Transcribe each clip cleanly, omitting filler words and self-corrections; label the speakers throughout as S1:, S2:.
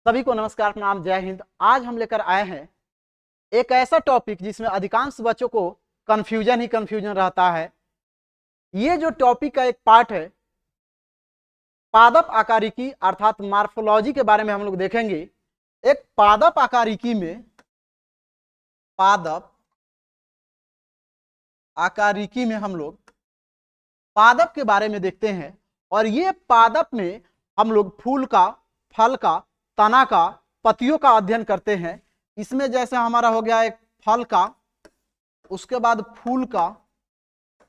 S1: सभी को नमस्कार, प्रणाम, जय हिंद। आज हम लेकर आए हैं एक ऐसा टॉपिक जिसमें अधिकांश बच्चों को कंफ्यूजन ही कंफ्यूजन रहता है। ये जो टॉपिक का एक पार्ट है पादप आकारिकी अर्थात मॉर्फोलॉजी के बारे में हम लोग देखेंगे। एक पादप आकारिकी में हम लोग पादप के बारे में देखते हैं और ये पादप में हम लोग फूल का, फल का, तना का, पत्तियों का अध्ययन करते हैं। इसमें जैसे हमारा हो गया एक फल का, उसके बाद फूल का,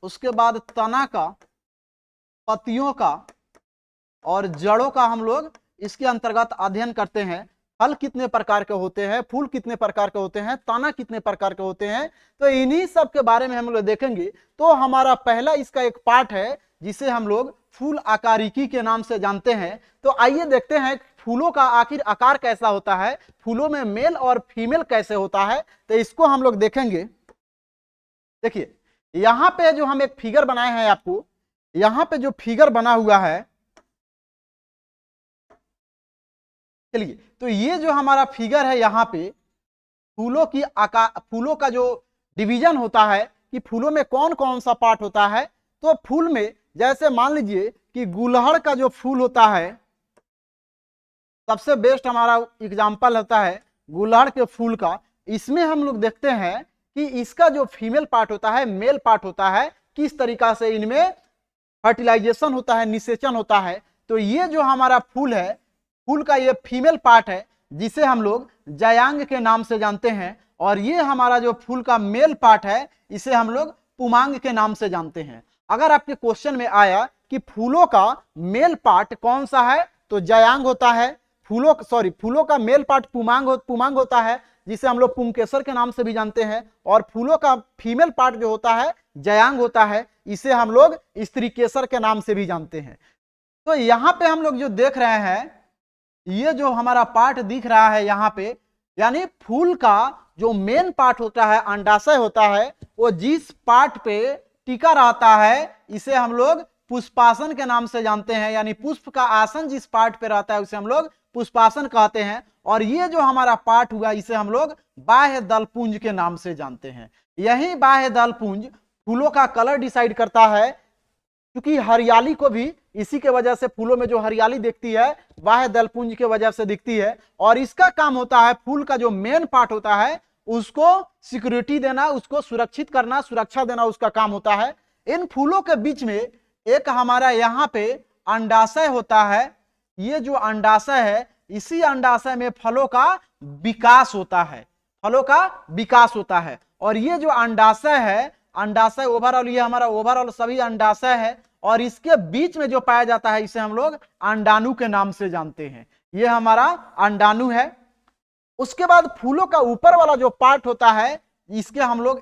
S1: उसके बाद तना का, पत्तियों का और जड़ों का हम लोग इसके अंतर्गत अध्ययन करते हैं। फल कितने प्रकार के होते हैं, फूल कितने प्रकार के होते हैं, तना कितने प्रकार के होते हैं, तो इन्हीं सब के बारे में हम लोग देखेंगे। तो हमारा पहला इसका एक पार्ट है जिसे हम लोग फूल आकारिकी के नाम से जानते हैं। तो आइए देखते हैं फूलों का आखिर आकार कैसा होता है, फूलों में मेल और फीमेल कैसे होता है, तो इसको हम लोग देखेंगे। देखिए यहां पे जो हम एक फिगर बनाए हैं, आपको यहां पे जो फिगर बना हुआ है, चलिए तो ये जो हमारा फिगर है, यहाँ पे फूलों का जो डिवीजन होता है कि फूलों में कौन कौन सा पार्ट होता है। तो फूल में जैसे मान लीजिए कि गुलहड़ का जो फूल होता है, सबसे बेस्ट हमारा एग्जाम्पल होता है गुलहड़ के फूल का। इसमें हम लोग देखते हैं कि इसका जो फीमेल पार्ट होता है, मेल पार्ट होता है, किस तरीका से इनमें फर्टिलाइजेशन होता है, निषेचन होता है। तो ये जो हमारा फूल है, फूल का ये फीमेल पार्ट है जिसे हम लोग जायांग के नाम से जानते हैं, और ये हमारा जो फूल का मेल पार्ट है इसे हम लोग पुमांग के नाम से जानते हैं। अगर आपके क्वेश्चन में आया कि फूलों का मेल पार्ट कौन सा है, तो जायांग होता है। फूलों का मेल पार्ट पुमांग होता है, जिसे हम लोग पुंकेसर के नाम से भी जानते हैं, और फूलों का फीमेल पार्ट जो होता है जायांग होता है, इसे हम लोग स्त्रीकेसर के नाम से भी जानते हैं। तो यहाँ पे हम लोग जो देख रहे हैं, ये जो हमारा पार्ट दिख रहा है यहाँ पे, यानी फूल का जो मेन पार्ट होता है, अंडाशय होता है, वो जिस पार्ट पे टिका रहता है इसे हम लोग पुष्पासन के नाम से जानते हैं। यानी पुष्प का आसन जिस पार्ट पे रहता है उसे हम लोग पुष्पासन कहते हैं। और ये जो हमारा पार्ट हुआ इसे हम लोग बाह्य दलपुंज के नाम से जानते हैं। यही बाह्य दलपुंज फूलों का कलर डिसाइड करता है, क्योंकि हरियाली को भी इसी के वजह से, फूलों में जो हरियाली दिखती है बाह्य दलपुंज के वजह से दिखती है। और इसका काम होता है, फूल का जो मेन पार्ट होता है उसको सिक्योरिटी देना, उसको सुरक्षित करना, सुरक्षा देना उसका काम होता है। इन फूलों के बीच में एक हमारा यहाँ पे अंडाशय होता है। ये जो अंडाशय है, इसी अंडाशय में फलों का विकास होता है, फलों का विकास होता है। और ये जो अंडाशय है, अंडाशय ओवरऑल, ये हमारा ओवरऑल सभी अंडाशय है, और इसके बीच में जो पाया जाता है इसे हम लोग अंडाणु के नाम से जानते हैं। ये हमारा अंडाणु है। उसके बाद फूलों का ऊपर वाला जो पार्ट होता है इसके हम लोग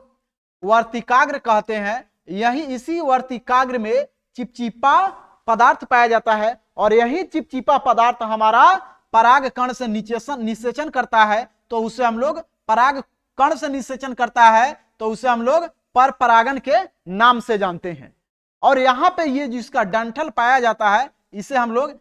S1: वर्तिकाग्र कहते हैं। यही इसी वर्तिकाग्र में चिपचिपा पदार्थ पाया जाता है, और यही चिपचिपा पदार्थ हमारा पराग कण से निषेचन करता है, तो उसे हम लोग पराग कण से निषेचन करता है, तो उसे हम लोग पर परागन के नाम से जानते हैं। और यहाँ पे ये जिसका डंठल पाया जाता है इसे हम लोग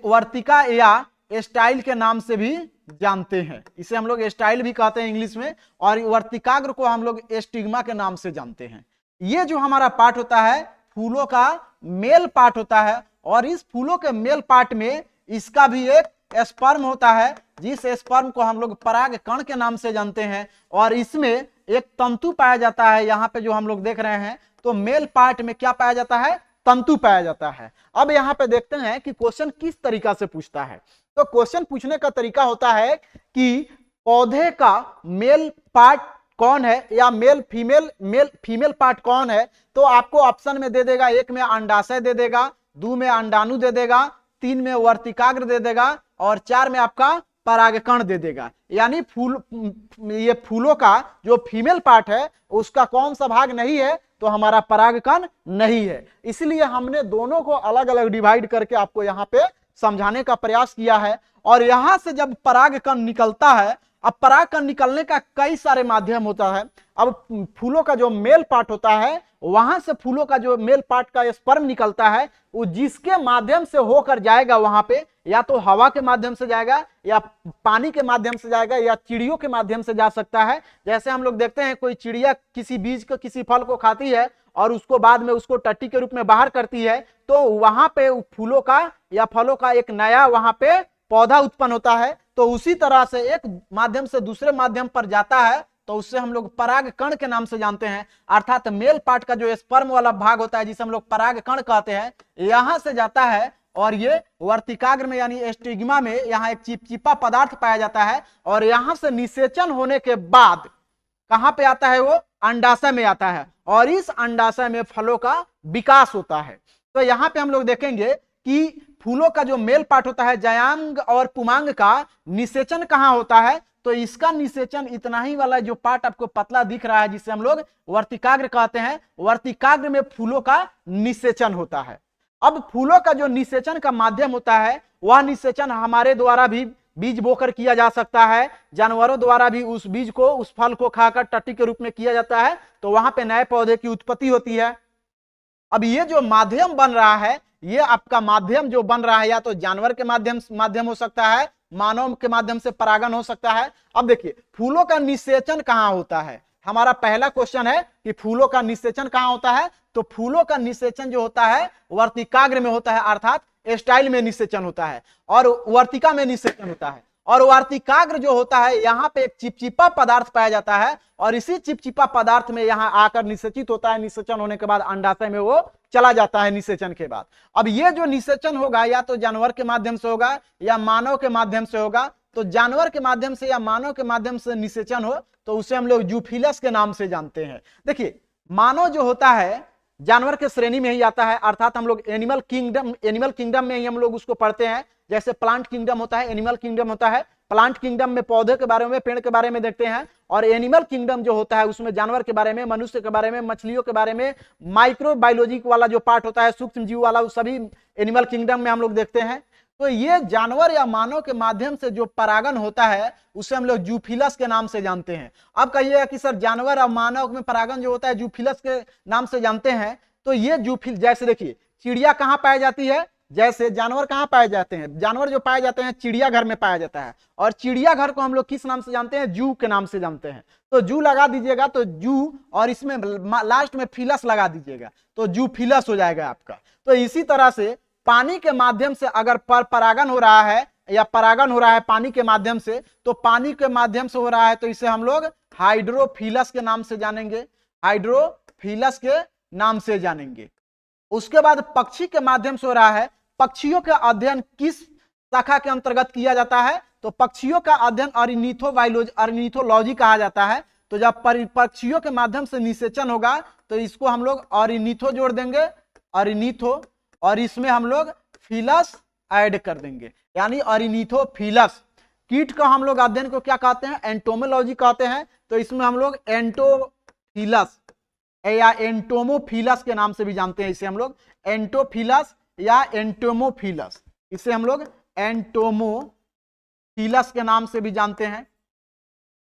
S1: वर्तिका या स्टाइल के नाम से भी जानते हैं। इसे हम लोग स्टाइल भी कहते हैं इंग्लिश में, और वर्तिकाग्र को हम लोग स्टिग्मा के नाम से जानते हैं। ये जो हमारा पार्ट होता है फूलों का मेल पार्ट होता है, और इस फूलों के मेल पार्ट में इसका भी एक स्पर्म होता है, जिस स्पर्म को हम लोग पराग कण के नाम से जानते हैं। और इसमें एक तंतु पाया जाता है, यहाँ पे जो हम लोग देख रहे हैं, तो मेल पार्ट में क्या पाया जाता है, तंतु पाया जाता है। अब यहाँ पे देखते हैं कि क्वेश्चन किस तरीका से पूछता है। तो क्वेश्चन पूछने का तरीका होता है कि पौधे का मेल पार्ट कौन है, या मेल फीमेल पार्ट कौन है। तो आपको ऑप्शन में दे देगा, एक में अंडाशय दे देगा, 2 में अंडाणु दे देगा, 3 में वर्तिकाग्र दे देगा, और 4 में आपका परागकण दे देगा। यानी ये फूलों का जो फीमेल पार्ट है उसका कौन सा भाग नहीं है, तो हमारा परागकण नहीं है। इसलिए हमने दोनों को अलग अलग डिवाइड करके आपको यहाँ पे समझाने का प्रयास किया है। और यहां से जब परागकण निकलता है, अब परागकण निकलने का कई सारे माध्यम होता है। अब फूलों का जो मेल पार्ट होता है, वहां से फूलों का जो मेल पार्ट का स्पर्म निकलता है, वो जिसके माध्यम से होकर जाएगा वहां पे, या तो हवा के माध्यम से जाएगा, या पानी के माध्यम से जाएगा, या चिड़ियों के माध्यम से जा सकता है। जैसे हम लोग देखते हैं कोई चिड़िया किसी बीज को, किसी फल को खाती है और उसको बाद में उसको टट्टी के रूप में बाहर करती है, तो वहां पे फूलों का या फलों का एक नया वहां पे पौधा उत्पन्न होता है। तो उसी तरह से एक माध्यम से दूसरे माध्यम पर जाता है, तो उससे हम लोग पराग कण के नाम से जानते हैं। अर्थात मेल पार्ट का जो स्पर्म वाला भाग होता है, जिसे हम लोग पराग कण कहते हैं, यहां से जाता है और ये वर्तिकाग्र में यानी स्टिग्मा में यहाँ एक चिपचिपा पदार्थ पाया जाता है, और यहां से निषेचन होने के बाद कहां पे आता है, वो अंडाशय में आता है, और इस अंडाशय में फलों का विकास होता है। तो यहाँ पे हम लोग देखेंगे कि फूलों का जो मेल पार्ट होता है, जयांग और पुमांग का निषेचन कहां होता है, तो इसका निषेचन इतना ही वाला जो पार्ट आपको पतला दिख रहा है, जिसे हम लोग वर्तिकाग्र कहते हैं, वर्तिकाग्र में फूलों का निषेचन होता है। अब फूलों का जो निषेचन का माध्यम होता है, वह निषेचन हमारे द्वारा भी बीज बोकर किया जा सकता है, जानवरों द्वारा भी उस बीज को, उस फल को खाकर टट्टी के रूप में किया जाता है, तो वहां पे नए पौधे की उत्पत्ति होती है। अब ये जो माध्यम बन रहा है, ये आपका माध्यम जो बन रहा है, या तो जानवर के माध्यम हो सकता है, मानव के माध्यम से परागन हो सकता है। अब देखिए फूलों का निषेचन कहां होता है, हमारा पहला क्वेश्चन है कि फूलों का निषेचन कहां होता है। तो फूलों का निषेचन जो होता है वर्तिकाग्र में होता है, अर्थात स्टाइल में निषेचन होता है, और वर्तिका में निषेचन होता है। और वर्तिकाग्र जो होता है, यहाँ पे एक चिपचिपा पदार्थ पाया जाता है, और इसी चिपचिपा पदार्थ में यहाँ आकर निषेचित होता है। निषेचन होने के बाद अंडाशय में वो चला जाता है निषेचन के बाद। अब ये जो निषेचन होगा, या तो जानवर के माध्यम से होगा या मानव के माध्यम से होगा। तो जानवर के माध्यम से या मानव के माध्यम से निषेचन हो, तो उसे हम लोग जूफिलस के नाम से जानते हैं। देखिए मानव जो होता है जानवर के श्रेणी में ही आता है, अर्थात हम लोग एनिमल किंगडम में ही हम लोग उसको पढ़ते हैं। जैसे प्लांट किंगडम होता है, एनिमल किंगडम होता है। प्लांट किंगडम में पौधे के बारे में, पेड़ के बारे में देखते हैं, और एनिमल किंगडम जो होता है उसमें जानवर के बारे में, मनुष्य के बारे में, मछलियों के बारे में, माइक्रोबायोलॉजी वाला जो पार्ट होता है, सूक्ष्म जीव वाला, वो सभी एनिमल किंगडम में हम लोग देखते हैं। तो ये जानवर या मानव के माध्यम से जो परागन होता है, उसे हम लोग जूफिलस के नाम से जानते हैं। अब कहिएगा कि सर जानवर और मानव में परागन जो होता है जूफिलस के नाम से जानते हैं, तो ये जूफिल, जैसे देखिए चिड़िया कहाँ पाई जाती है, जैसे जानवर कहाँ पाए जाते हैं, जानवर जो पाए जाते हैं चिड़ियाघर में पाया जाता है, और चिड़ियाघर को हम लोग किस नाम से जानते हैं, जू के नाम से जानते हैं। तो जू लगा दीजिएगा, तो जू, और इसमें लास्ट में फिलस लगा दीजिएगा, तो जूफिलस हो जाएगा आपका। तो इसी तरह से पानी के माध्यम से अगर परागन हो रहा है, या परागन हो रहा है पानी के माध्यम से, तो पानी के माध्यम से हो रहा है, तो इसे हम लोग हाइड्रोफिलस के नाम से जानेंगे, हाइड्रोफिलस के नाम से जानेंगे। उसके बाद पक्षी के माध्यम से हो रहा है, पक्षियों का अध्ययन किस शाखा के अंतर्गत किया जाता है, तो पक्षियों का अध्ययन ऑर्निथोलॉजी कहा जाता है। तो जब पक्षियों के माध्यम से निषेचन होगा, तो इसको हम लोग ऑर्निथो जोड़ देंगे, ऑर्निथो, और इसमें हम लोग फिलस ऐड कर देंगे, यानी ऑर्निथोफिलस। कीट का हम लोग अध्ययन को क्या कहते हैं, एंटोमोलॉजी कहते हैं। तो इसमें हम लोग एंटोफिलस या एंटोमोफिलस के नाम से भी जानते हैं, इसे हम लोग एंटोफिलस या एंटोमोफिलस, इसे हम लोग एंटोमोफिलस के नाम से भी जानते हैं।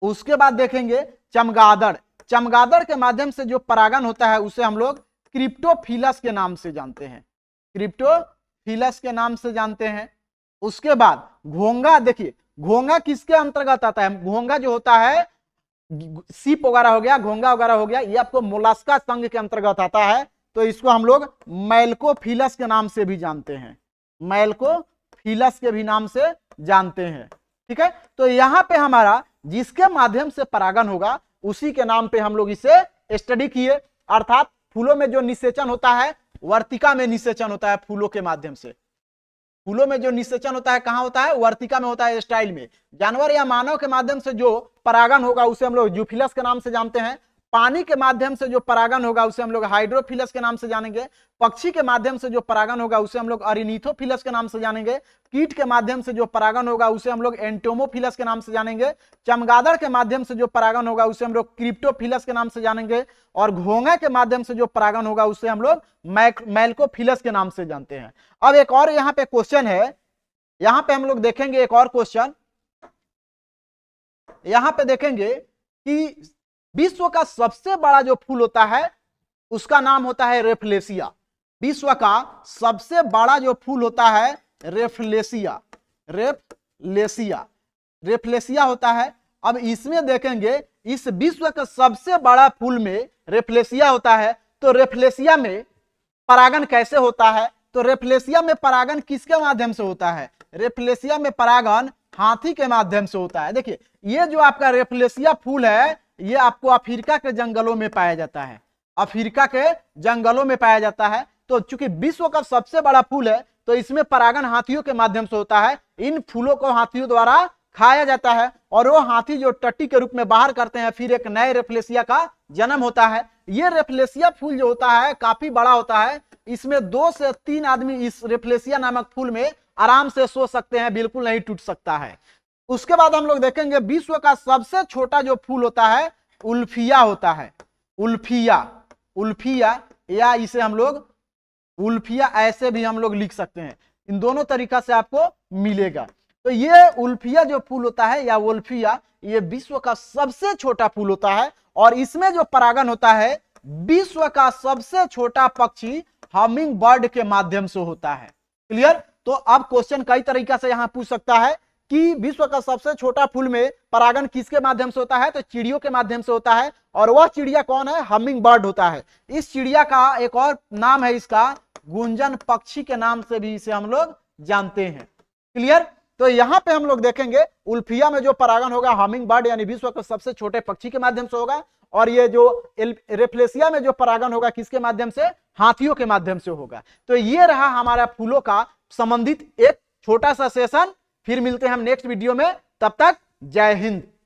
S1: उसके बाद देखेंगे चमगादड़, चमगादड़ के माध्यम से जो परागन होता है उसे हम लोग क्रिप्टोफिलस के नाम से जानते हैं, क्रिप्टोफिलस के नाम से जानते हैं। उसके बाद घोंगा, देखिए घोंगा किसके अंतर्गत आता है, घोंगा जो होता है सीप वगैरह हो गया, घोंगा वगैरह हो गया, ये आपको मोलास्का संघ के अंतर्गत आता है। तो इसको हम लोग मैल्कोफिलस के नाम से भी जानते हैं, मैल्कोफिलस के भी नाम से जानते हैं। ठीक है, तो यहाँ पे हमारा जिसके माध्यम से परागन होगा उसी के नाम पे हम लोग इसे स्टडी किए। अर्थात फूलों में जो निषेचन होता है, वर्तिका में निषेचन होता है फूलों के माध्यम से। फूलों में जो निषेचन होता है कहां होता है, वर्तिका में होता है, स्टाइल में। जानवर या मानव के माध्यम से जो परागन होगा उसे हम लोग जूफिलस के नाम से जानते हैं। पानी के माध्यम से जो परागन होगा उसे हम लोग हाइड्रोफिलस के नाम से जानेंगे। पक्षी के माध्यम से जो परागन होगा उसे हम लोग ऑर्निथोफिलस के नाम से जानेंगे। कीट के माध्यम से जो परागन होगा उसे हम लोग एंटोमोफिलस के नाम से जानेंगे। चमगादड़ के माध्यम से जो परागन होगा उसे हम लोग क्रिप्टोफिलस के नाम से जानेंगे। और घोंगा के माध्यम से जो परागन होगा उसे हम लोग मैल्कोफिलस के नाम से जानते हैं। अब एक और यहाँ पे क्वेश्चन है, यहाँ पे हम लोग देखेंगे एक और क्वेश्चन। यहां पे देखेंगे कि विश्व का सबसे बड़ा जो फूल होता है उसका नाम होता है रेफ्लेसिया। विश्व का सबसे बड़ा जो फूल होता है रेफ्लेसिया, रेफ्लेसिया, रेफ्लेसिया होता है। अब इसमें देखेंगे इस विश्व का सबसे बड़ा फूल में रेफ्लेसिया होता है। तो रेफ्लेसिया में परागण कैसे होता है? तो रेफ्लेसिया में परागण किसके माध्यम से होता है? रेफ्लेसिया में परागण हाथी के माध्यम से होता है। देखिए ये जो आपका रेफ्लेसिया फूल है ये आपको अफ्रीका के जंगलों में पाया जाता है, अफ्रीका के जंगलों में पाया जाता है। तो चूंकि विश्व का सबसे बड़ा फूल है तो इसमें परागण हाथियों के माध्यम से होता है। इन फूलों को हाथियों द्वारा खाया जाता है और वो हाथी जो टट्टी के रूप में बाहर करते हैं, फिर एक नए रेफ्लेसिया का जन्म होता है। ये रेफ्लेसिया फूल जो होता है काफी बड़ा होता है। इसमें 2 से 3 आदमी इस रेफ्लेसिया नामक फूल में आराम से सो सकते हैं, बिल्कुल नहीं टूट सकता है। उसके बाद हम लोग देखेंगे विश्व का सबसे छोटा जो फूल होता है उल्फिया होता है। उल्फिया, उल्फिया या इसे हम लोग उल्फिया ऐसे भी हम लोग लिख सकते हैं, इन दोनों तरीका से आपको मिलेगा। तो ये उल्फिया जो फूल होता है या उल्फिया ये विश्व का सबसे छोटा फूल होता है और इसमें जो परागण होता है विश्व का सबसे छोटा पक्षी हमिंग बर्ड के माध्यम से होता है। क्लियर? तो अब क्वेश्चन कई तरीका से यहां पूछ सकता है कि विश्व का सबसे छोटा फूल में परागण किसके माध्यम से होता है? तो चिड़ियों के माध्यम से होता है और वह चिड़िया कौन है? हमिंग बर्ड होता है। इस चिड़िया का एक और नाम है, इसका गुंजन पक्षी के नाम से भी इसे हम लोग जानते हैं। क्लियर? तो यहां पे हम लोग देखेंगे उल्फिया में जो परागण होगा हमिंग बर्ड यानी विश्व के सबसे छोटे पक्षी के माध्यम से होगा और ये जो रेफ्लेसिया में जो परागण होगा किसके माध्यम से? हाथियों के माध्यम से होगा। तो ये रहा हमारा फूलों का संबंधित एक छोटा सा सेशन। फिर मिलते हैं हम नेक्स्ट वीडियो में, तब तक जय हिंद।